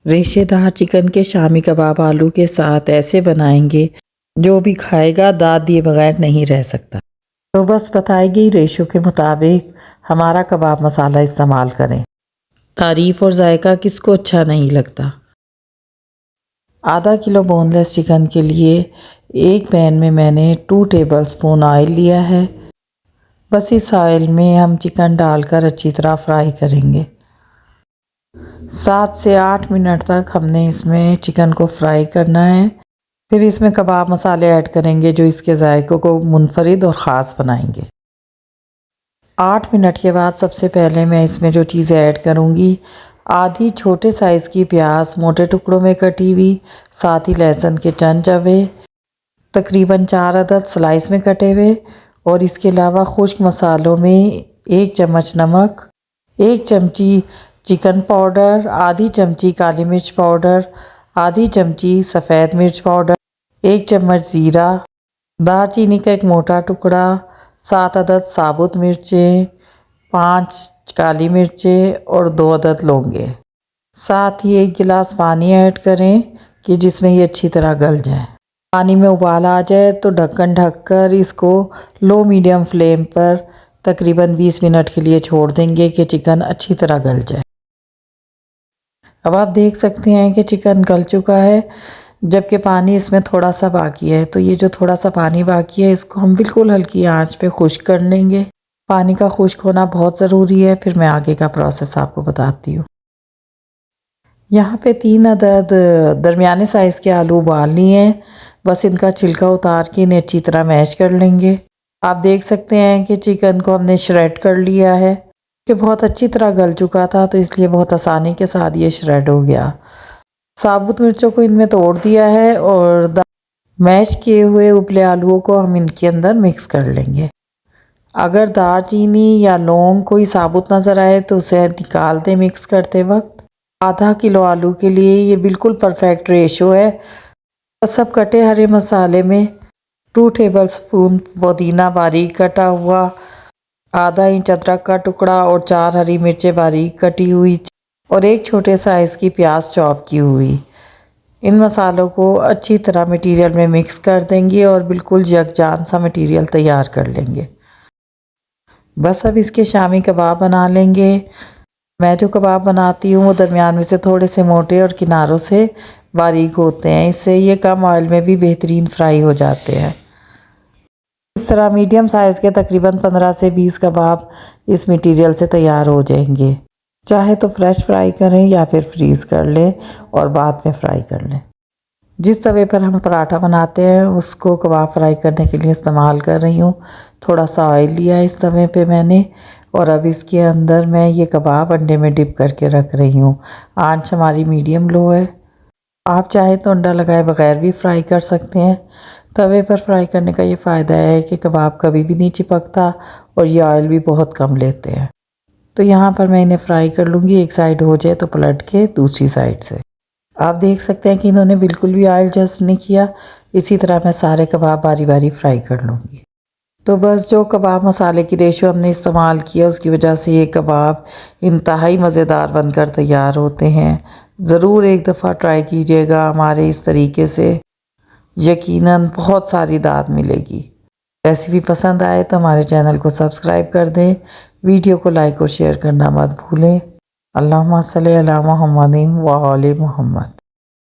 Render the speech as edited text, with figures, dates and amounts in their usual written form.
रेशेदार चिकन के शामी कबाब आलू के साथ ऐसे बनाएंगे जो भी खाएगा दाद दिए बगैर नहीं रह सकता। तो बस बताई गई रेशो के मुताबिक हमारा कबाब मसाला इस्तेमाल करें। तारीफ़ और जायका किसको अच्छा नहीं लगता। आधा किलो बोनलेस चिकन के लिए एक पैन में मैंने 2 टेबलस्पून ऑयल लिया है। बस इस ऑयल में हम चिकन डालकर अच्छी तरह फ्राई करेंगे। 7 से 8 मिनट तक हमने इसमें चिकन को फ्राई करना है। फिर इसमें कबाब मसाले ऐड करेंगे जो इसके जायकों को मुनफरिद और ख़ास बनाएंगे। 8 मिनट के बाद सबसे पहले मैं इसमें जो चीज़ें ऐड करूँगी, आधी छोटे साइज़ की प्याज मोटे टुकड़ों में कटी हुई, साथ ही लहसुन के चंद चबे, तकरीबन 4 अदद स्लाइस में कटे हुए, और इसके अलावा खुश्क मसालों में 1 चम्मच नमक, 1 चमची चिकन पाउडर, आधी चमची काली मिर्च पाउडर, आधी चमची सफ़ेद मिर्च पाउडर, 1 चम्मच ज़ीरा, दालचीनी का एक मोटा टुकड़ा, 7 अदद साबुत मिर्चें, 5 काली मिर्चें और 2 अदद लौंगे। साथ ही 1 गिलास पानी ऐड करें कि जिसमें ये अच्छी तरह गल जाए। पानी में उबाल आ जाए तो ढक्कन ढककर इसको लो मीडियम फ्लेम पर तकरीबन 20 मिनट के लिए छोड़ देंगे कि चिकन अच्छी तरह गल जाए। अब आप देख सकते हैं कि चिकन गल चुका है, जबकि पानी इसमें थोड़ा सा बाकी है। तो ये जो थोड़ा सा पानी बाकी है इसको हम बिल्कुल हल्की आंच पे खुश्क कर लेंगे। पानी का खुश्क होना बहुत ज़रूरी है। फिर मैं आगे का प्रोसेस आपको बताती हूँ। यहाँ पे 3 अदद दरमियाने साइज़ के आलू उबाल लिए हैं। बस इनका छिलका उतार के इन्हें अच्छी तरह मैश कर लेंगे। आप देख सकते हैं कि चिकन को हमने श्रेड कर लिया है कि बहुत अच्छी तरह गल चुका था, तो इसलिए बहुत आसानी के साथ ये श्रेड हो गया। साबुत मिर्चों को इनमें तोड़ दिया है और मैश किए हुए उबले आलूओं को हम इनके अंदर मिक्स कर लेंगे। अगर दालचीनी या लौंग कोई साबुत नज़र आए तो उसे निकाल दें मिक्स करते वक्त। आधा किलो आलू के लिए ये बिल्कुल परफेक्ट रेशो है। सब कटे हरे मसाले में 2 टेबलस्पून पुदीना बारीक कटा हुआ, आधा इंच अदरक का टुकड़ा और 4 हरी मिर्चें बारीक कटी हुई और 1 छोटे साइज़ की प्याज चॉप की हुई। इन मसालों को अच्छी तरह मटेरियल में मिक्स कर देंगे और बिल्कुल यकजान सा मटेरियल तैयार कर लेंगे। बस अब इसके शामी कबाब बना लेंगे। मैं जो कबाब बनाती हूँ वो दरमियान में से थोड़े से मोटे और किनारों से बारीक होते हैं। इससे ये कम ऑयल में भी बेहतरीन फ्राई हो जाते हैं। इस तरह मीडियम साइज़ के तकरीबन 15 से 20 कबाब इस मटेरियल से तैयार हो जाएंगे। चाहे तो फ्रेश फ्राई करें या फिर फ्रीज़ कर लें और बाद में फ्राई कर लें। जिस तवे पर हम पराठा बनाते हैं उसको कबाब फ्राई करने के लिए इस्तेमाल कर रही हूँ। थोड़ा सा ऑयल लिया है इस तवे पे मैंने, और अब इसके अंदर मैं ये कबाब अंडे में डिप करके रख रही हूँ। आंच हमारी मीडियम लो है। आप चाहें तो अंडा लगाए बगैर भी फ्राई कर सकते हैं। तवे पर फ्राई करने का ये फ़ायदा है कि कबाब कभी भी नहीं चिपकता और ये ऑयल भी बहुत कम लेते हैं। तो यहाँ पर मैं इन्हें फ्राई कर लूँगी। एक साइड हो जाए तो पलट के दूसरी साइड से। आप देख सकते हैं कि इन्होंने बिल्कुल भी ऑयल जस्ट नहीं किया। इसी तरह मैं सारे कबाब बारी बारी फ्राई कर लूँगी। तो बस जो कबाब मसाले की रेशो हमने इस्तेमाल किया उसकी वजह से ये कबाब इंतहाई मज़ेदार बनकर तैयार होते हैं। ज़रूर एक दफ़ा ट्राई कीजिएगा हमारे इस तरीके से, यकीनन बहुत सारी दाद मिलेगी। रेसिपी पसंद आए तो हमारे चैनल को सब्सक्राइब कर दें। वीडियो को लाइक और शेयर करना मत भूलें। अल्लाहुम्मा सल्ली अला मुहम्मदिन व आले मुहम्मद।